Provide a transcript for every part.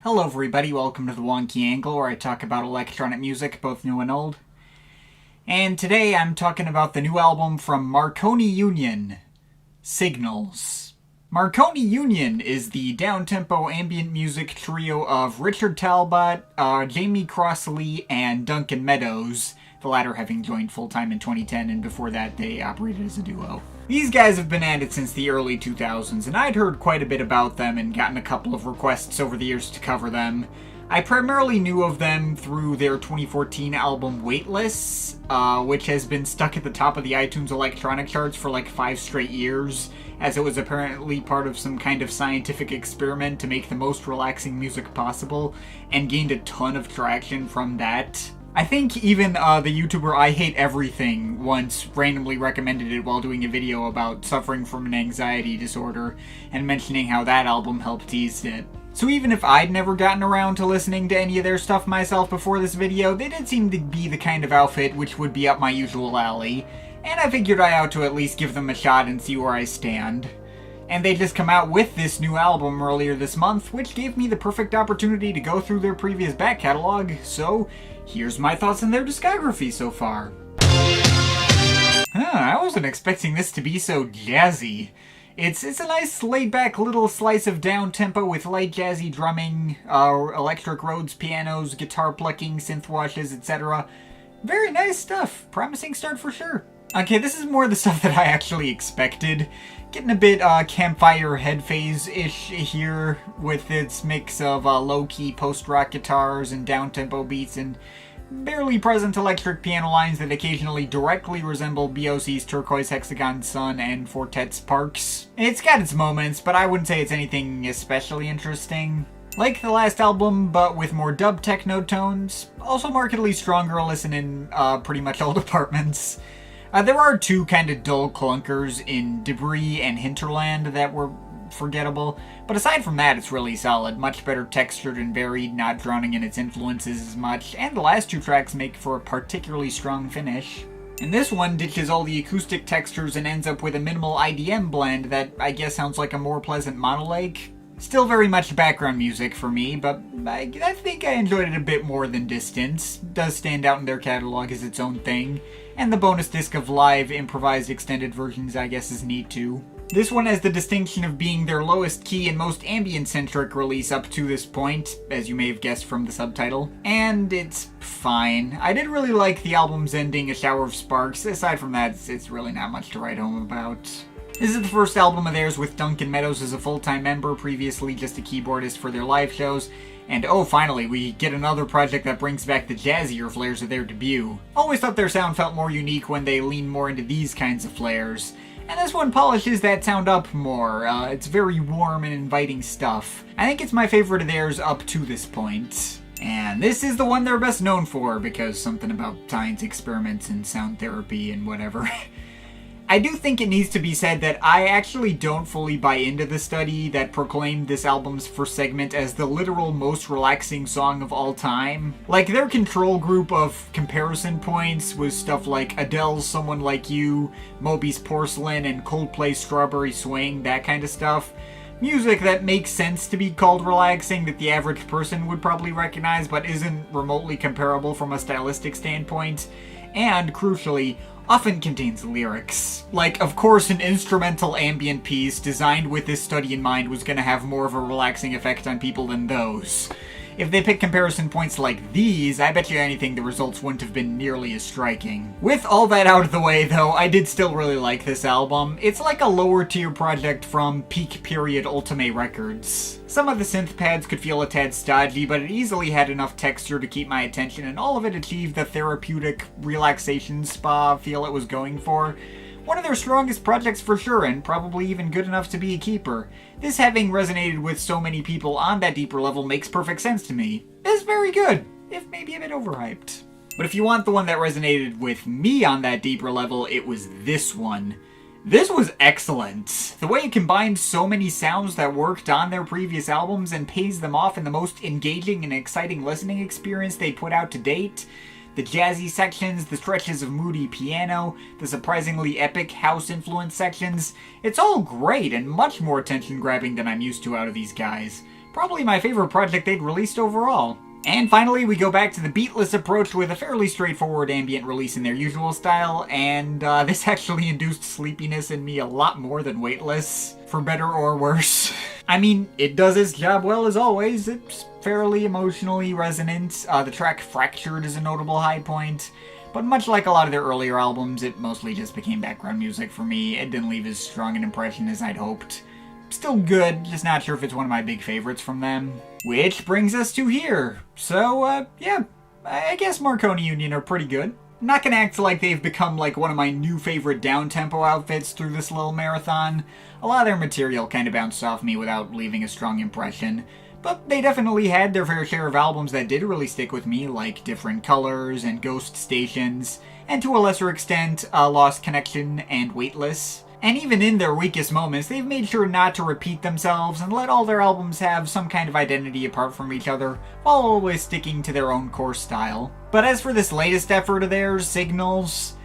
Hello everybody, welcome to the Wonky Angle, where I talk about electronic music, both new and old. And today I'm talking about the new album from Marconi Union, Signals. Marconi Union is the downtempo ambient music trio of Richard Talbot, Jamie Crossley, and Duncan Meadows, the latter having joined full-time in 2010, and before that they operated as a duo. These guys have been at it since the early 2000s, and I'd heard quite a bit about them and gotten a couple of requests over the years to cover them. I primarily knew of them through their 2014 album Weightless, which has been stuck at the top of the iTunes electronic charts for like 5 straight years, as it was apparently part of some kind of scientific experiment to make the most relaxing music possible, and gained a ton of traction from that. I think even the YouTuber I Hate Everything once randomly recommended it while doing a video about suffering from an anxiety disorder, and mentioning how that album helped ease it. So even if I'd never gotten around to listening to any of their stuff myself before this video, they did seem to be the kind of outfit which would be up my usual alley, and I figured I ought to at least give them a shot and see where I stand. And they just come out with this new album earlier this month, which gave me the perfect opportunity to go through their previous back catalog, so here's my thoughts on their discography so far. I wasn't expecting this to be so jazzy. It's a nice laid-back little slice of down-tempo with light jazzy drumming, electric Rhodes pianos, guitar plucking, synth washes, etc. Very nice stuff. Promising start for sure. Okay, this is more the stuff that I actually expected. Getting a bit campfire head phase-ish here with its mix of low-key post-rock guitars and down-tempo beats and barely present electric piano lines that occasionally directly resemble BOC's Turquoise Hexagon Sun and Fortet's Parks. It's got its moments, but I wouldn't say it's anything especially interesting. Like the last album, but with more dub techno tones. Also markedly stronger listen in pretty much all departments. There are 2 kind of dull clunkers in Debris and Hinterland that were forgettable, but aside from that it's really solid, much better textured and varied, not drowning in its influences as much, and the last 2 tracks make for a particularly strong finish. And this one ditches all the acoustic textures and ends up with a minimal IDM blend that I guess sounds like a more pleasant monolake. Still very much background music for me, but I think I enjoyed it a bit more than Distance. Does stand out in their catalog as its own thing, and the bonus disc of live improvised extended versions I guess is neat too. This one has the distinction of being their lowest key and most ambient-centric release up to this point, as you may have guessed from the subtitle, and it's fine. I did really like the album's ending, A Shower of Sparks. Aside from that, it's really not much to write home about. This is the first album of theirs with Duncan Meadows as a full-time member, previously just a keyboardist for their live shows. And oh, finally, we get another project that brings back the jazzier flares of their debut. Always thought their sound felt more unique when they leaned more into these kinds of flares. And this one polishes that sound up more. It's very warm and inviting stuff. I think it's my favorite of theirs up to this point. And this is the one they're best known for, because something about science experiments and sound therapy and whatever. I do think it needs to be said that I actually don't fully buy into the study that proclaimed this album's first segment as the literal most relaxing song of all time. Like, their control group of comparison points was stuff like Adele's Someone Like You, Moby's Porcelain, and Coldplay's Strawberry Swing, that kind of stuff. Music that makes sense to be called relaxing, that the average person would probably recognize, but isn't remotely comparable from a stylistic standpoint. And, crucially, often contains lyrics. Like, of course, an instrumental ambient piece designed with this study in mind was gonna have more of a relaxing effect on people than those. If they picked comparison points like these, I bet you anything the results wouldn't have been nearly as striking. With all that out of the way, though, I did still really like this album. It's like a lower tier project from peak period Ultimate Records. Some of the synth pads could feel a tad stodgy, but it easily had enough texture to keep my attention, and all of it achieved the therapeutic relaxation spa feel it was going for. One of their strongest projects for sure, and probably even good enough to be a keeper. This having resonated with so many people on that deeper level makes perfect sense to me. It's very good, if maybe a bit overhyped. But if you want the one that resonated with me on that deeper level, it was this one. This was excellent. The way it combined so many sounds that worked on their previous albums and pays them off in the most engaging and exciting listening experience they put out to date. The jazzy sections, the stretches of moody piano, the surprisingly epic house-influenced sections. It's all great and much more attention-grabbing than I'm used to out of these guys. probably my favorite project they'd released overall. And finally, we go back to the beatless approach with a fairly straightforward ambient release in their usual style, and this actually induced sleepiness in me a lot more than Weightless, for better or worse. I mean, it does its job well as always. It's fairly emotionally resonant. The track Fractured is a notable high point, but much like a lot of their earlier albums, it mostly just became background music for me. It didn't leave as strong an impression as I'd hoped. Still good, just not sure if it's one of my big favorites from them. Which brings us to here. So, yeah, I guess Marconi Union are pretty good. I'm not gonna act like they've become like one of my new favorite downtempo outfits through this little marathon. A lot of their material kind of bounced off me without leaving a strong impression. But they definitely had their fair share of albums that did really stick with me, like Different Colors and Ghost Stations, and to a lesser extent, Lost Connection and Weightless. And even in their weakest moments, they've made sure not to repeat themselves and let all their albums have some kind of identity apart from each other, while always sticking to their own core style. But as for this latest effort of theirs, Signals,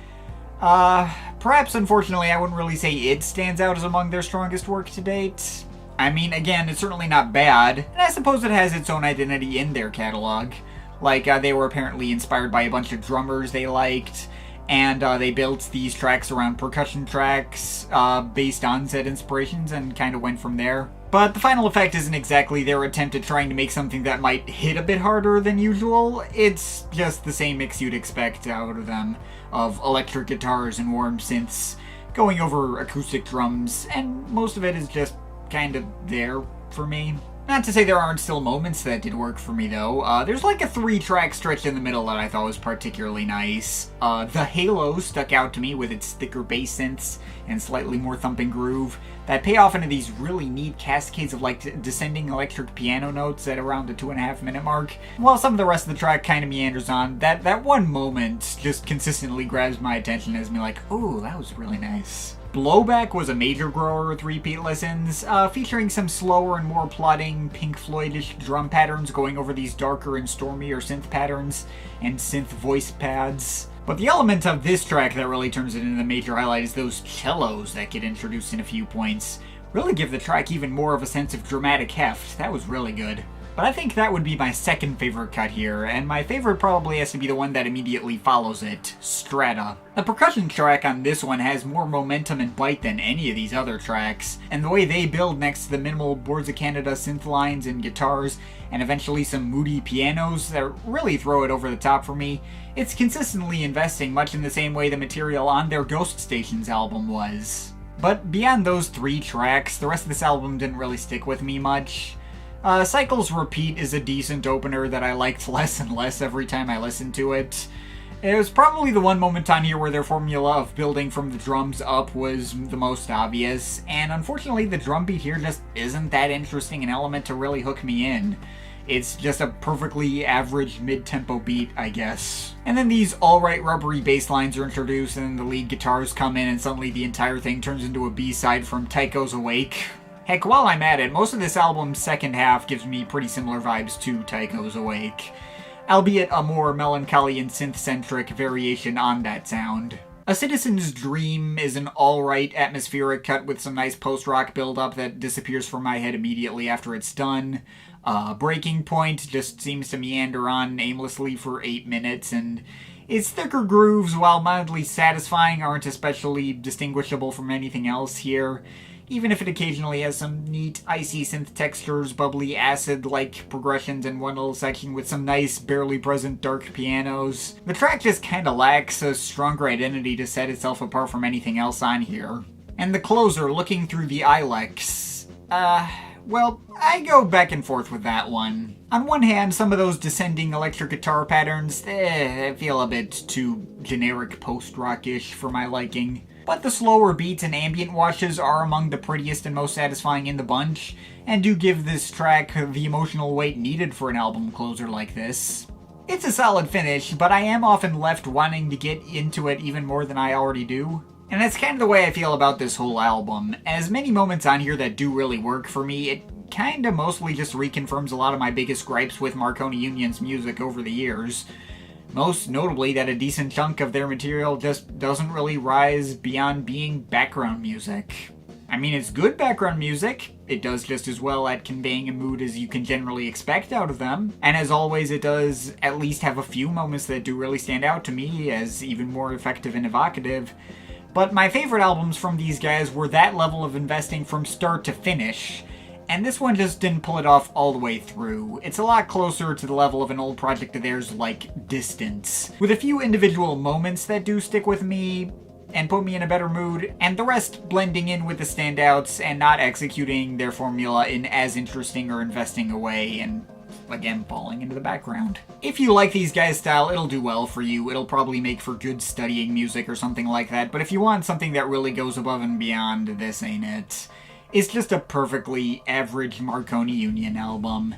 perhaps unfortunately I wouldn't really say it stands out as among their strongest work to date. I mean, again, it's certainly not bad, and I suppose it has its own identity in their catalog. Like, they were apparently inspired by a bunch of drummers they liked, and they built these tracks around percussion tracks based on said inspirations and kind of went from there. But the final effect isn't exactly their attempt at trying to make something that might hit a bit harder than usual. It's just the same mix you'd expect out of them, of electric guitars and warm synths going over acoustic drums, and most of it is just kind of there for me. Not to say there aren't still moments that did work for me, though. There's like a 3-track stretch in the middle that I thought was particularly nice. The Halo stuck out to me with its thicker bass synths and slightly more thumping groove that pay off into these really neat cascades of like descending electric piano notes at around the 2.5-minute mark. While some of the rest of the track kind of meanders on, that one moment just consistently grabs my attention as me like, ooh, that was really nice. Blowback was a major grower with repeat listens, featuring some slower and more plodding Pink Floyd-ish drum patterns going over these darker and stormier synth patterns and synth voice pads. But the element of this track that really turns it into the major highlight is those cellos that get introduced in a few points. Really give the track even more of a sense of dramatic heft. That was really good. But I think that would be my second favorite cut here, and my favorite probably has to be the one that immediately follows it, Strata. The percussion track on this one has more momentum and bite than any of these other tracks, and the way they build next to the minimal Boards of Canada synth lines and guitars, and eventually some moody pianos that really throw it over the top for me, it's consistently investing much in the same way the material on their Ghost Stations album was. But beyond those 3 tracks, the rest of this album didn't really stick with me much. Cycles Repeat is a decent opener that I liked less and less every time I listened to it. It was probably the one moment on here where their formula of building from the drums up was the most obvious, and unfortunately the drum beat here just isn't that interesting an element to really hook me in. It's just a perfectly average mid-tempo beat, I guess. And then these alright rubbery bass lines are introduced, and then the lead guitars come in, and suddenly the entire thing turns into a B-side from Tycho's Awake. Heck, while I'm at it, most of this album's second half gives me pretty similar vibes to Tycho's Awake, albeit a more melancholy and synth-centric variation on that sound. A Citizen's Dream is an alright atmospheric cut with some nice post-rock build-up that disappears from my head immediately after it's done. Breaking Point just seems to meander on aimlessly for 8 minutes, and its thicker grooves, while mildly satisfying, aren't especially distinguishable from anything else here. Even if it occasionally has some neat, icy synth textures, bubbly acid-like progressions in one little section with some nice, barely present dark pianos, the track just kinda lacks a stronger identity to set itself apart from anything else on here. And the closer, Looking Through the Ilex. Well, I go back and forth with that one. On one hand, some of those descending electric guitar patterns, feel a bit too generic post-rock-ish for my liking. But the slower beats and ambient washes are among the prettiest and most satisfying in the bunch, and do give this track the emotional weight needed for an album closer like this. It's a solid finish, but I am often left wanting to get into it even more than I already do. And that's kind of the way I feel about this whole album. As many moments on here that do really work for me, it kinda mostly just reconfirms a lot of my biggest gripes with Marconi Union's music over the years. Most notably that a decent chunk of their material just doesn't really rise beyond being background music. I mean, it's good background music. It does just as well at conveying a mood as you can generally expect out of them. And as always, it does at least have a few moments that do really stand out to me as even more effective and evocative. But my favorite albums from these guys were that level of investing from start to finish. And this one just didn't pull it off all the way through. It's a lot closer to the level of an old project of theirs like Distance, with a few individual moments that do stick with me and put me in a better mood, and the rest blending in with the standouts and not executing their formula in as interesting or investing a way, and again falling into the background. If you like these guys' style, it'll do well for you. It'll probably make for good studying music or something like that, but if you want something that really goes above and beyond, this ain't it. It's just a perfectly average Marconi Union album,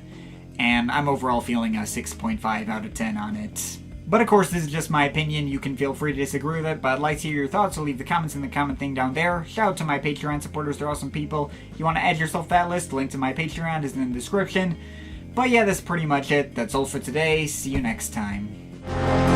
and I'm overall feeling a 6.5 out of 10 on it. But of course, this is just my opinion. You can feel free to disagree with it, but I'd like to hear your thoughts, so leave the comments in the comment thing down there. Shout out to my Patreon supporters, they're awesome people. If you want to add yourself to that list, the link to my Patreon is in the description. But yeah, that's pretty much it. That's all for today. See you next time.